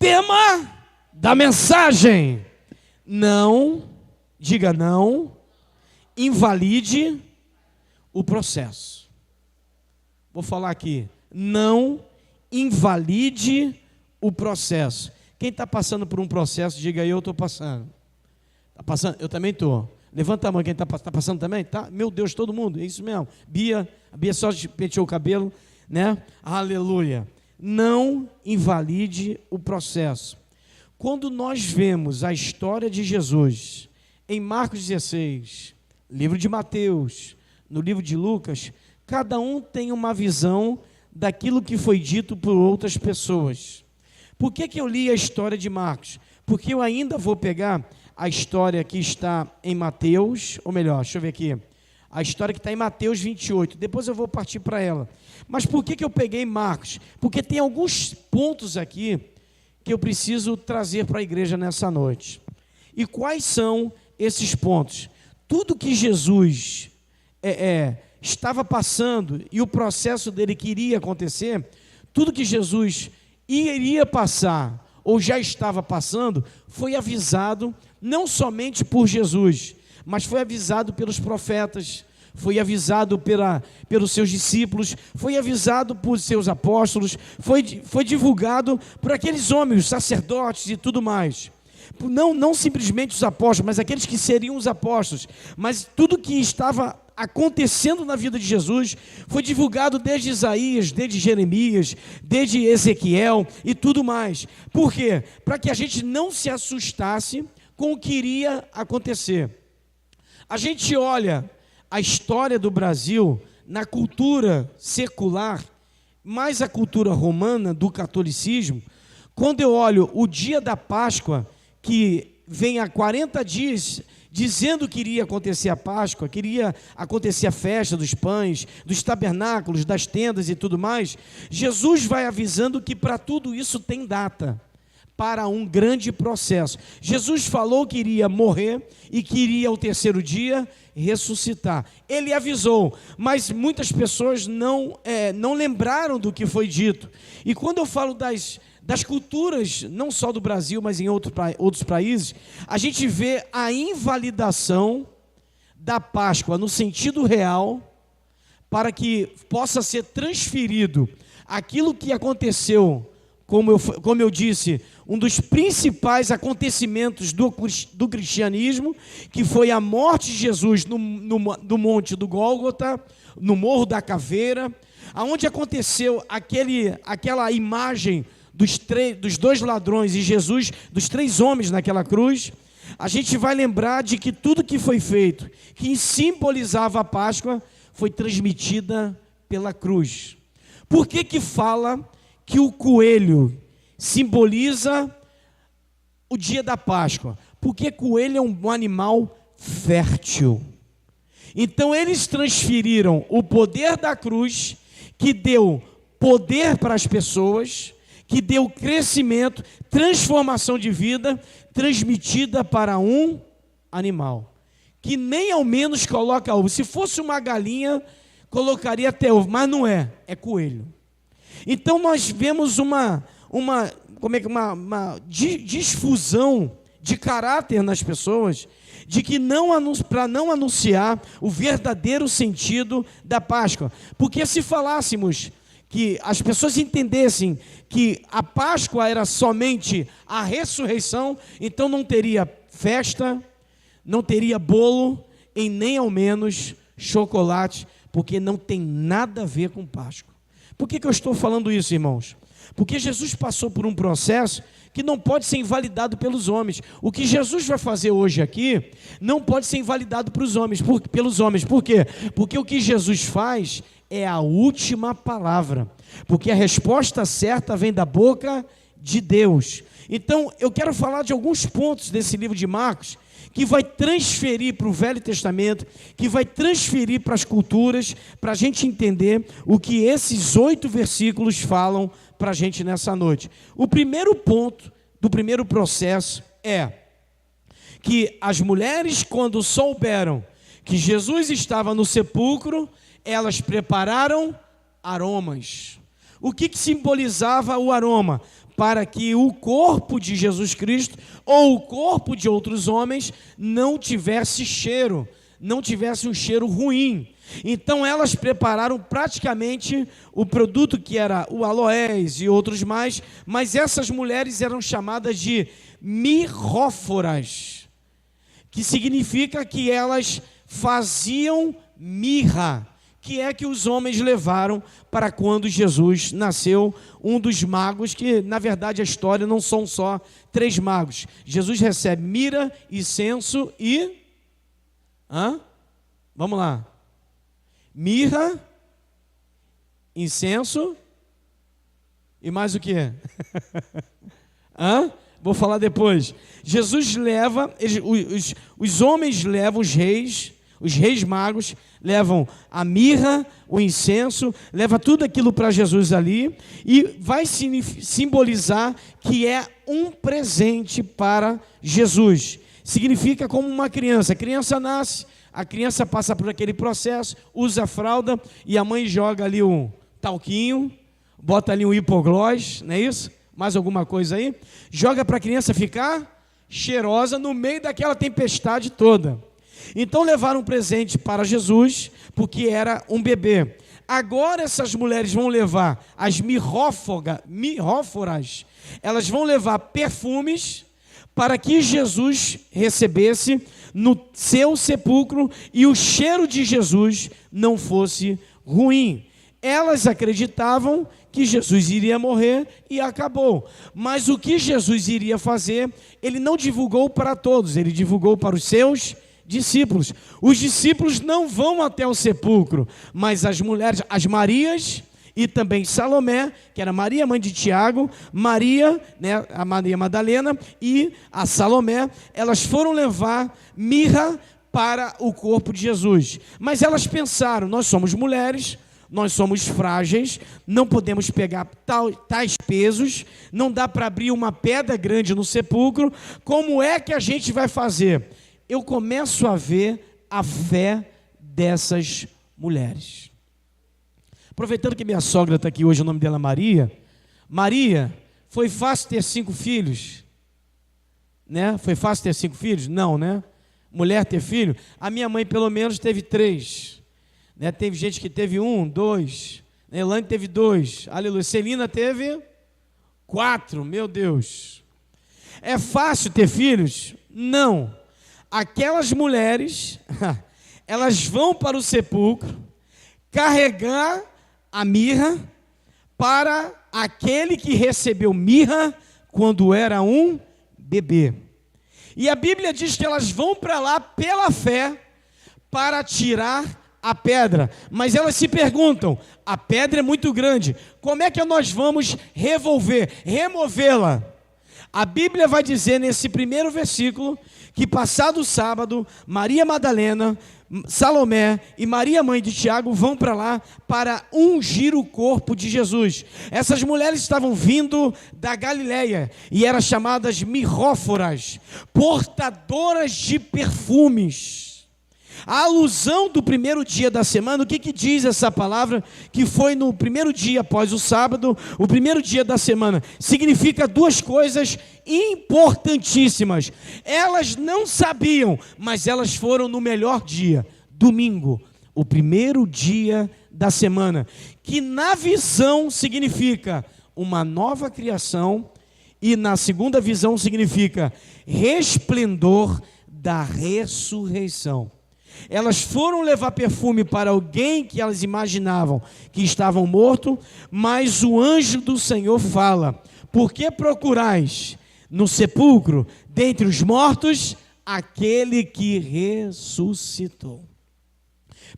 Tema da mensagem: não, diga não, invalide o processo. Vou falar aqui, não invalide o processo. Quem está passando por um processo, diga aí, eu estou passando. Está passando? Eu também estou. Levanta a mão, quem está passando também? Tá? Meu Deus, todo mundo, é isso mesmo. A Bia só penteou o cabelo, né? Aleluia. Não invalide o processo. Quando nós vemos a história de Jesus em Marcos 16, livro de Mateus, no livro de Lucas, cada um tem uma visão daquilo que foi dito por outras pessoas. Por que eu li a história de Marcos? Porque eu ainda vou pegar a história que está em Mateus, ou melhor, deixa eu ver aqui, a história que está em Mateus 28, depois eu vou partir para ela. Mas por que eu peguei Marcos? Porque tem alguns pontos aqui que eu preciso trazer para a igreja nessa noite. E quais são esses pontos? Tudo que Jesus estava passando e o processo dele que iria acontecer, tudo que Jesus iria passar ou já estava passando, foi avisado não somente por Jesus, mas foi avisado pelos profetas, foi avisado pelos seus discípulos, foi avisado por seus apóstolos, foi divulgado por aqueles homens, os sacerdotes e tudo mais. Não simplesmente os apóstolos, mas aqueles que seriam os apóstolos. Mas tudo que estava acontecendo na vida de Jesus foi divulgado desde Isaías, desde Jeremias, desde Ezequiel e tudo mais. Por quê? Para que a gente não se assustasse com o que iria acontecer. A gente olha a história do Brasil na cultura secular, mais a cultura romana do catolicismo. Quando eu olho o dia da Páscoa, que vem há 40 dias dizendo que iria acontecer a Páscoa, que iria acontecer a festa dos pães, dos tabernáculos, das tendas e tudo mais, Jesus vai avisando que para tudo isso tem data, para um grande processo. Jesus falou que iria morrer e que iria ao terceiro dia ressuscitar. Ele avisou, mas muitas pessoas não lembraram do que foi dito. E quando eu falo das culturas, não só do Brasil, mas em outros países, a gente vê a invalidação da Páscoa no sentido real, para que possa ser transferido aquilo que aconteceu, como eu disse, um dos principais acontecimentos do cristianismo, que foi a morte de Jesus no monte do Gólgota, no Morro da Caveira, aonde aconteceu aquela imagem dos dois ladrões e Jesus, dos 3 homens naquela cruz. A gente vai lembrar de que tudo que foi feito, que simbolizava a Páscoa, foi transmitida pela cruz. Por que fala que o coelho simboliza o dia da Páscoa? Porque coelho é um animal fértil. Então eles transferiram o poder da cruz, que deu poder para as pessoas, que deu crescimento, transformação de vida, transmitida para um animal, que nem ao menos coloca ovo. Se fosse uma galinha, colocaria até ovo, mas não é é Então nós vemos uma difusão de caráter nas pessoas, de que para não anunciar o verdadeiro sentido da Páscoa. Porque se falássemos que as pessoas entendessem que a Páscoa era somente a ressurreição, então não teria festa, não teria bolo e nem ao menos chocolate, porque não tem nada a ver com Páscoa. Por que eu estou falando isso, irmãos? Porque Jesus passou por um processo que não pode ser invalidado pelos homens. O que Jesus vai fazer hoje aqui não pode ser invalidado pelos homens. Por quê? Porque o que Jesus faz é a última palavra. Porque a resposta certa vem da boca de Deus. Então, eu quero falar de alguns pontos desse livro de Marcos, que vai transferir para o Velho Testamento, que vai transferir para as culturas, para a gente entender o que esses 8 versículos falam para a gente nessa noite. O primeiro ponto do primeiro processo é que as mulheres, quando souberam que Jesus estava no sepulcro, elas prepararam aromas. O que simbolizava o aroma? para que o corpo de Jesus Cristo ou o corpo de outros homens não tivesse cheiro, não tivesse um cheiro ruim. Então elas prepararam praticamente o produto que era o aloés e outros mais, mas essas mulheres eram chamadas de mirróforas, que significa que elas faziam mirra, que é que os homens levaram para quando Jesus nasceu, um dos magos, que na verdade a história não são só 3 magos. Jesus recebe mirra, incenso e... Vamos lá. Mirra, incenso e mais o quê? Vou falar depois. Jesus leva, os homens levam, os reis magos levam a mirra, o incenso, leva tudo aquilo para Jesus ali e vai simbolizar que é um presente para Jesus. Significa como uma criança. A criança nasce, a criança passa por aquele processo, usa a fralda e a mãe joga ali um talquinho, bota ali um hipoglós, não é isso? Mais alguma coisa aí? Joga para a criança ficar cheirosa no meio daquela tempestade toda. Então levaram um presente para Jesus, porque era um bebê. Agora essas mulheres vão levar as mirróforas, elas vão levar perfumes para que Jesus recebesse no seu sepulcro e o cheiro de Jesus não fosse ruim. Elas acreditavam que Jesus iria morrer e acabou. Mas o que Jesus iria fazer, ele não divulgou para todos, ele divulgou para os seus discípulos. Os discípulos não vão até o sepulcro, mas as mulheres, as Marias e também Salomé, que era Maria, mãe de Tiago, Maria, né, a Maria Madalena e a Salomé, elas foram levar mirra para o corpo de Jesus. Mas elas pensaram, nós somos mulheres, nós somos frágeis, não podemos pegar tais pesos, não dá para abrir uma pedra grande no sepulcro, como é que a gente vai fazer? Eu começo a ver a fé dessas mulheres. Aproveitando que minha sogra está aqui hoje, o nome dela é Maria. Maria, foi fácil ter 5 filhos? Né? Foi fácil ter 5 filhos? Não, né? Mulher ter filho? A minha mãe pelo menos teve 3. Né? Teve gente que teve 1, 2. Elane teve 2. Aleluia. Celina teve 4. Meu Deus. É fácil ter filhos? Não. Aquelas mulheres, elas vão para o sepulcro carregar a mirra para aquele que recebeu mirra quando era um bebê. E a Bíblia diz que elas vão para lá pela fé para tirar a pedra. Mas elas se perguntam, a pedra é muito grande, como é que nós vamos removê-la? A Bíblia vai dizer nesse primeiro versículo que passado o sábado, Maria Madalena, Salomé e Maria, mãe de Tiago, vão para lá para ungir o corpo de Jesus. Essas mulheres estavam vindo da Galileia e eram chamadas mirróforas, portadoras de perfumes. A alusão do primeiro dia da semana, o que diz essa palavra? Que foi no primeiro dia após o sábado, o primeiro dia da semana. Significa 2 coisas importantíssimas. Elas não sabiam, mas elas foram no melhor dia, domingo, o primeiro dia da semana. Que na visão significa uma nova criação e na segunda visão significa resplendor da ressurreição. Elas foram levar perfume para alguém que elas imaginavam que estavam morto, mas o anjo do Senhor fala, por que procurais no sepulcro, dentre os mortos, aquele que ressuscitou?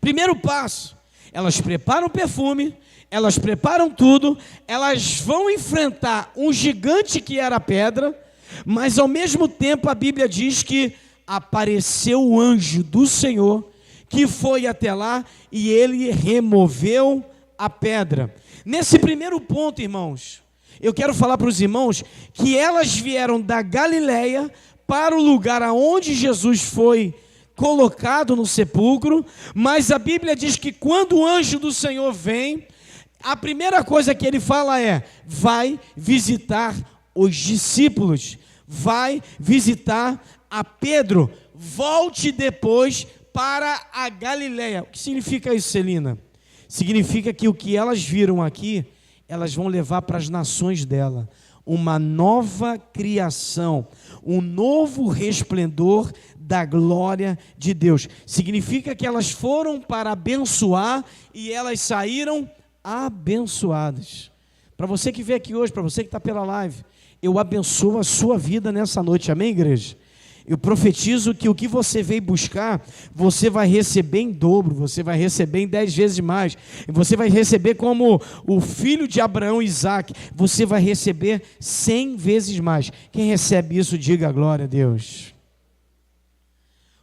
Primeiro passo, elas preparam perfume, elas preparam tudo, elas vão enfrentar um gigante que era a pedra, mas ao mesmo tempo a Bíblia diz que apareceu o anjo do Senhor, que foi até lá e ele removeu a pedra. Nesse primeiro ponto, irmãos, eu quero falar para os irmãos que elas vieram da Galileia para o lugar aonde Jesus foi colocado no sepulcro, mas a Bíblia diz que quando o anjo do Senhor vem, A primeira coisa que ele fala é: vai visitar os discípulos, vai visitar a Pedro, volte depois para a Galileia. O que significa isso, Celina? Significa que o que elas viram aqui, elas vão levar para as nações dela. Uma nova criação, um novo resplendor da glória de Deus. Significa que elas foram para abençoar e elas saíram abençoadas. Para você que veio aqui hoje, para você que está pela live, eu abençoo a sua vida nessa noite, amém, igreja? Eu profetizo que o que você veio buscar, você vai receber em dobro, você vai receber em 10 vezes mais, você vai receber como o filho de Abraão, Isaac, você vai receber 100 vezes mais. Quem recebe isso, diga glória a Deus.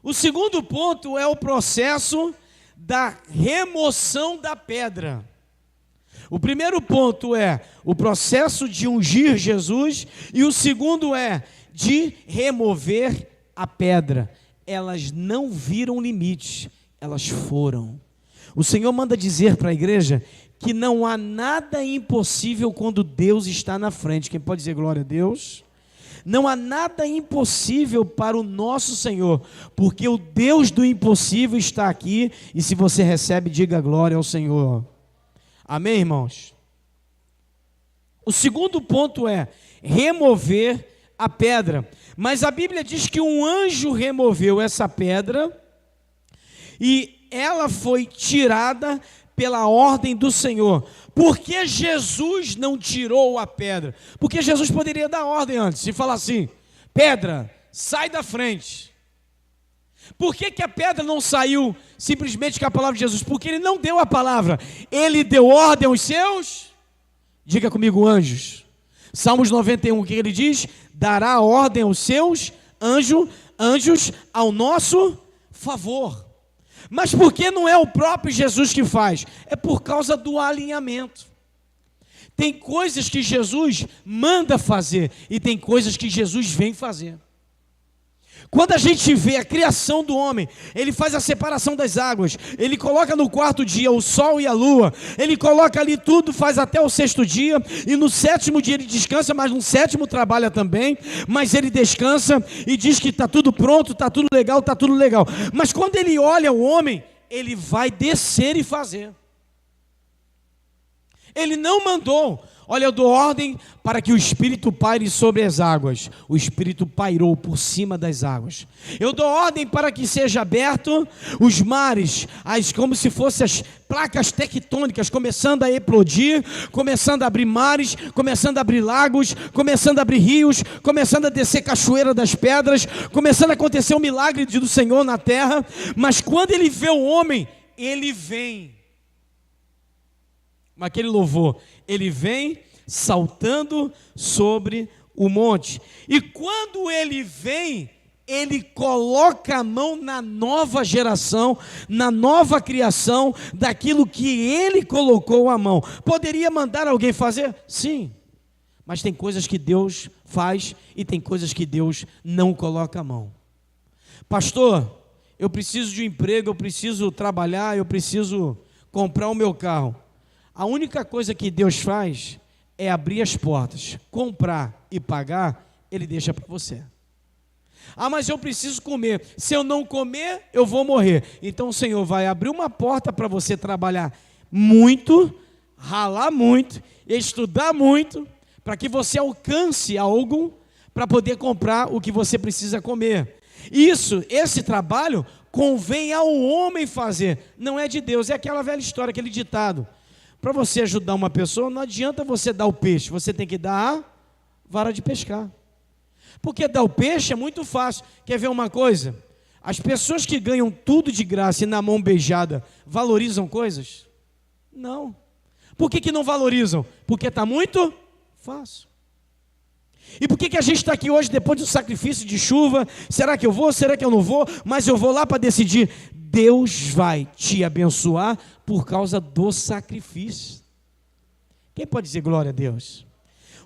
O segundo ponto é o processo da remoção da pedra. O primeiro ponto é o processo de ungir Jesus, e o segundo é de remover a pedra. Elas não viram limites, elas foram. O Senhor manda dizer para a igreja que não há nada impossível quando Deus está na frente. Quem pode dizer glória a Deus? Não há nada impossível para o nosso Senhor, porque o Deus do impossível está aqui, e se você recebe, diga glória ao Senhor. Amém, irmãos? O segundo ponto é remover a pedra. Mas a Bíblia diz que um anjo removeu essa pedra e ela foi tirada pela ordem do Senhor. Por que Jesus não tirou a pedra? Porque Jesus poderia dar ordem antes e falar assim: pedra, sai da frente. Por que a pedra não saiu simplesmente com a palavra de Jesus? Porque ele não deu a palavra, ele deu ordem aos seus, diga comigo, anjos. Salmos 91, o que ele diz? Dará ordem aos seus anjos ao nosso favor. Mas por que não é o próprio Jesus que faz? É por causa do alinhamento. Tem coisas que Jesus manda fazer e tem coisas que Jesus vem fazer. Quando a gente vê a criação do homem, ele faz a separação das águas, ele coloca no quarto dia o sol e a lua, ele coloca ali tudo, faz até o sexto dia, e no sétimo dia ele descansa, mas no sétimo trabalha também, mas ele descansa e diz que está tudo pronto, está tudo legal, mas quando ele olha o homem, ele vai descer e fazer. Ele não mandou: olha, eu dou ordem para que o Espírito paire sobre as águas. O Espírito pairou por cima das águas. Eu dou ordem para que seja aberto os mares, como se fossem as placas tectônicas, começando a eclodir, começando a abrir mares, começando a abrir lagos, começando a abrir rios, começando a descer cachoeira das pedras, começando a acontecer o milagre do Senhor na terra. Mas quando ele vê o homem, ele vem. Aquele louvor, ele vem saltando sobre o monte. E quando ele vem, ele coloca a mão na nova geração, na nova criação, daquilo que ele colocou a mão. Poderia mandar alguém fazer? Sim. Mas tem coisas que Deus faz e tem coisas que Deus não coloca a mão. Pastor, eu preciso de um emprego, eu preciso trabalhar, eu preciso comprar o meu carro. A única coisa que Deus faz é abrir as portas, comprar e pagar, Ele deixa para você. Ah, mas eu preciso comer, se eu não comer, eu vou morrer. Então o Senhor vai abrir uma porta para você trabalhar muito, ralar muito, estudar muito, para que você alcance algo para poder comprar o que você precisa comer. Esse trabalho convém ao homem fazer, não é de Deus. É aquela velha história, aquele ditado: para você ajudar uma pessoa, não adianta você dar o peixe, você tem que dar a vara de pescar. Porque dar o peixe é muito fácil. Quer ver uma coisa? As pessoas que ganham tudo de graça e na mão beijada, valorizam coisas? Não. Por que não valorizam? Porque está muito fácil. E por que a gente está aqui hoje, depois do sacrifício de chuva? Será que eu vou? Será que eu não vou? Mas eu vou lá para decidir. Deus vai te abençoar por causa do sacrifício. Quem pode dizer glória a Deus?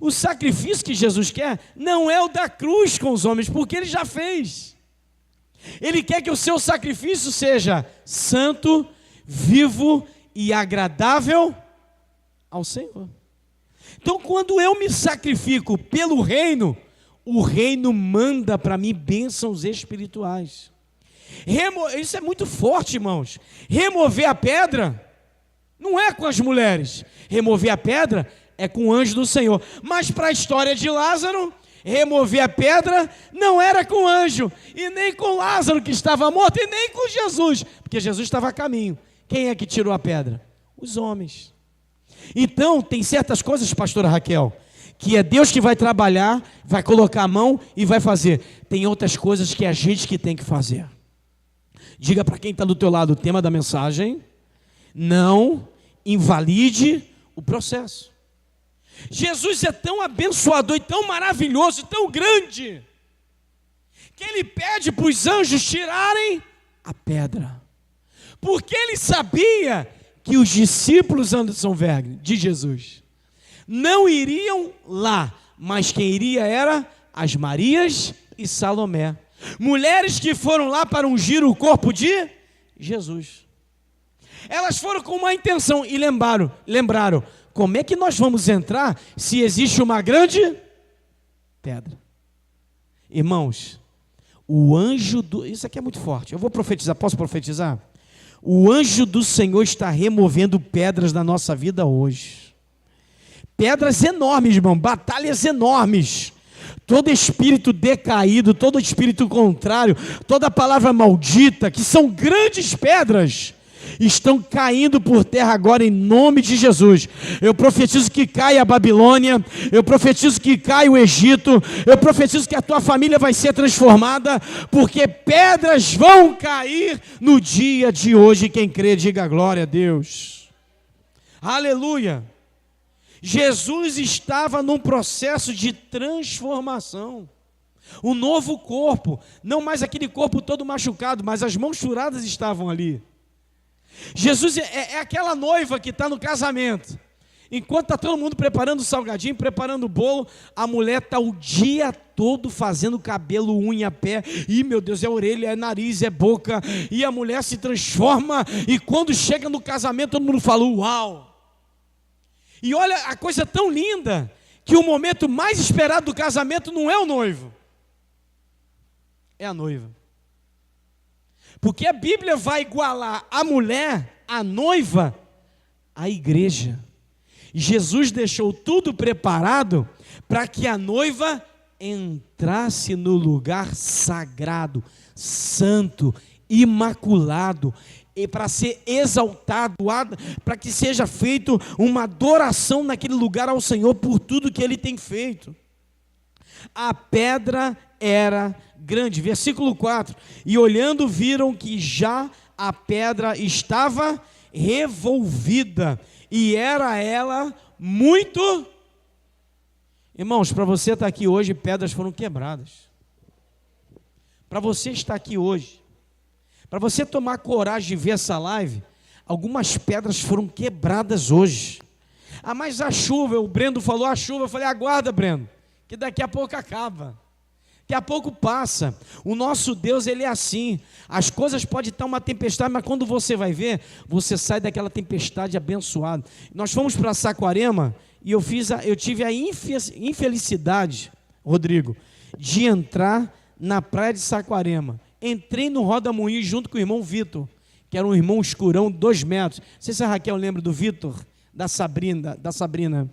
O sacrifício que Jesus quer não é o da cruz com os homens, porque Ele já fez. Ele quer que o seu sacrifício seja santo, vivo e agradável ao Senhor. Então, quando eu me sacrifico pelo reino, o reino manda para mim bênçãos espirituais. Isso é muito forte, irmãos. Remover a pedra não é com as mulheres. Remover a pedra é com o anjo do Senhor. Mas para a história de Lázaro, remover a pedra não era com o anjo, e nem com Lázaro que estava morto, e nem com Jesus, porque Jesus estava a caminho. Quem é que tirou a pedra? Os homens. Então, tem certas coisas, pastora Raquel, que é Deus que vai trabalhar, vai colocar a mão e vai fazer. Tem outras coisas que é a gente que tem que fazer. Diga para quem está do teu lado o tema da mensagem: não invalide o processo. Jesus é tão abençoador e tão maravilhoso e tão grande, que ele pede para os anjos tirarem a pedra, porque ele sabia que os discípulos Anderson Vergne, de Jesus, não iriam lá, mas quem iria era as Marias e Salomé, mulheres que foram lá para ungir o corpo de Jesus. Elas foram com uma intenção e lembraram, como é que nós vamos entrar se existe uma grande pedra? Irmãos, o anjo isso aqui é muito forte, eu vou profetizar, posso profetizar? O anjo do Senhor está removendo pedras na nossa vida hoje. Pedras enormes, irmão, batalhas enormes. Todo espírito decaído, todo espírito contrário, toda palavra maldita, que são grandes pedras, estão caindo por terra agora em nome de Jesus. Eu profetizo que caia a Babilônia, eu profetizo que caia o Egito, eu profetizo que a tua família vai ser transformada, porque pedras vão cair no dia de hoje. Quem crê, diga glória a Deus. Aleluia. Jesus estava num processo de transformação. O novo corpo, não mais aquele corpo todo machucado, mas as mãos furadas estavam ali. Jesus é aquela noiva que está no casamento. Enquanto está todo mundo preparando o salgadinho, preparando o bolo, a mulher está o dia todo fazendo cabelo, unha, pé. E meu Deus, é orelha, é nariz, é boca. E a mulher se transforma. E quando chega no casamento, todo mundo fala, uau. E olha a coisa tão linda, que o momento mais esperado do casamento não é o noivo, é a noiva. Porque a Bíblia vai igualar a mulher, a noiva, à igreja. Jesus deixou tudo preparado para que a noiva entrasse no lugar sagrado, santo, imaculado, e para ser exaltado, para que seja feito uma adoração naquele lugar ao Senhor por tudo que Ele tem feito. A pedra era grande, versículo 4, e olhando viram que já a pedra estava revolvida, e era ela muito... Irmãos, para você estar aqui hoje, pedras foram quebradas. Para você estar aqui hoje, para você tomar coragem de ver essa live, algumas pedras foram quebradas hoje. Ah, mas a chuva, o Brendo falou a chuva, eu falei, aguarda, Brendo, que daqui a pouco acaba, daqui a pouco passa. O nosso Deus, Ele é assim, as coisas podem estar uma tempestade, mas quando você vai ver, você sai daquela tempestade abençoado. Nós fomos para Saquarema, e eu tive a infelicidade, Rodrigo, de entrar na praia de Saquarema. Entrei no roda-moinho junto com o irmão Vitor, que era um irmão escurão, 2 metros. Não sei se a Raquel lembra do Vitor, da Sabrina.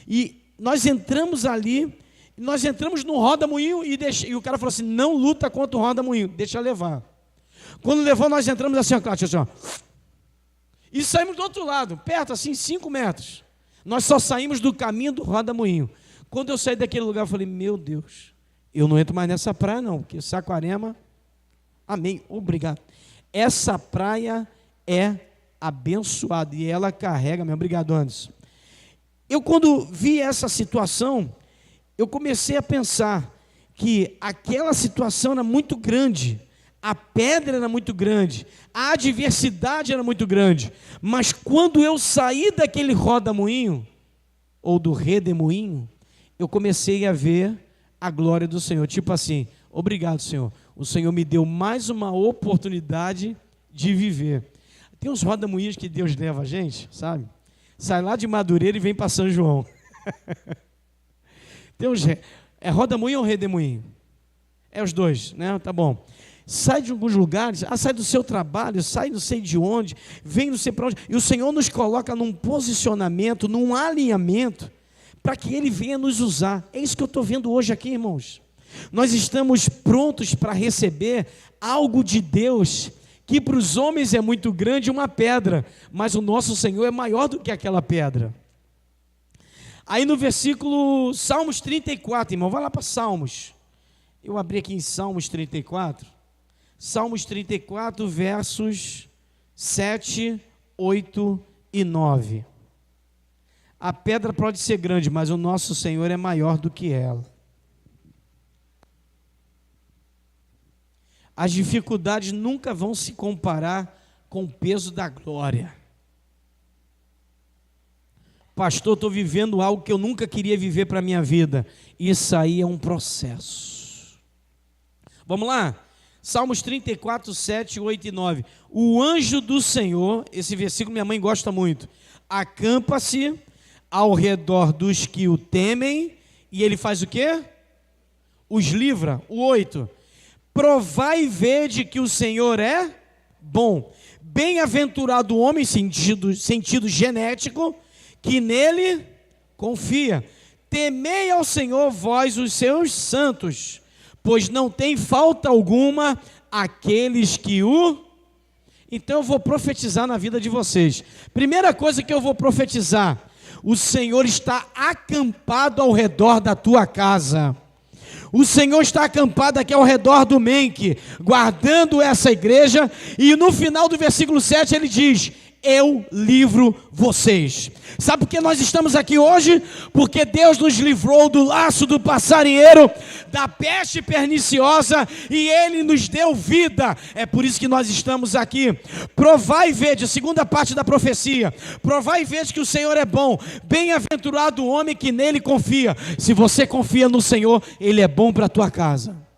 E nós entramos ali, nós entramos no roda-moinho e o cara falou assim, não luta contra o roda-moinho, deixa levar. Quando levou, nós entramos assim, ó, e saímos do outro lado, perto assim, 5 metros. Nós só saímos do caminho do roda-moinho. Quando eu saí daquele lugar, eu falei, meu Deus, eu não entro mais nessa praia não, porque Saquarema... Amém, obrigado. Essa praia é abençoada e ela carrega, meu obrigado, Anderson. Eu quando vi essa situação, eu comecei a pensar que aquela situação era muito grande, a pedra era muito grande, a adversidade era muito grande, mas quando eu saí daquele roda-moinho, ou do redemoinho, eu comecei a ver a glória do Senhor, tipo assim, obrigado, Senhor. O Senhor me deu mais uma oportunidade de viver. Tem uns roda-moinhos que Deus leva a gente, sabe? Sai lá de Madureira e vem para São João. Tem é roda-moinho ou redemoinho? É os dois, né? Tá bom. Sai de alguns lugares, sai do seu trabalho, sai não sei de onde, vem não sei para onde. E o Senhor nos coloca num posicionamento, num alinhamento, para que Ele venha nos usar. É isso que eu estou vendo hoje aqui, irmãos. Nós estamos prontos para receber algo de Deus, que para os homens é muito grande, uma pedra, mas o nosso Senhor é maior do que aquela pedra. Aí no versículo, Salmos 34, irmão, vai lá para Salmos. Eu abri aqui em Salmos 34. Salmos 34, versos 7, 8 e 9. A pedra pode ser grande, mas o nosso Senhor é maior do que ela. As dificuldades nunca vão se comparar com o peso da glória. Pastor, estou vivendo algo que eu nunca queria viver para a minha vida. Isso aí é um processo. Vamos lá? Salmos 34, 7, 8 e 9. O anjo do Senhor, esse versículo minha mãe gosta muito, acampa-se ao redor dos que o temem, e ele faz o quê? Os livra. O 8. Provai e vede que o Senhor é bom. Bem-aventurado o homem, sentido genético, que nele confia. Temei ao Senhor, vós os seus santos, pois não tem falta alguma aqueles que o... Então eu vou profetizar na vida de vocês. Primeira coisa que eu vou profetizar: o Senhor está acampado ao redor da tua casa. O Senhor está acampado aqui ao redor do Menk, guardando essa igreja, e no final do versículo 7 ele diz: eu livro vocês. Sabe por que nós estamos aqui hoje? Porque Deus nos livrou do laço do passarinheiro, da peste perniciosa, e Ele nos deu vida. É por isso que nós estamos aqui. Provai e vede, a segunda parte da profecia. Provai e vede que o Senhor é bom. Bem-aventurado o homem que nele confia. Se você confia no Senhor, Ele é bom para a tua casa.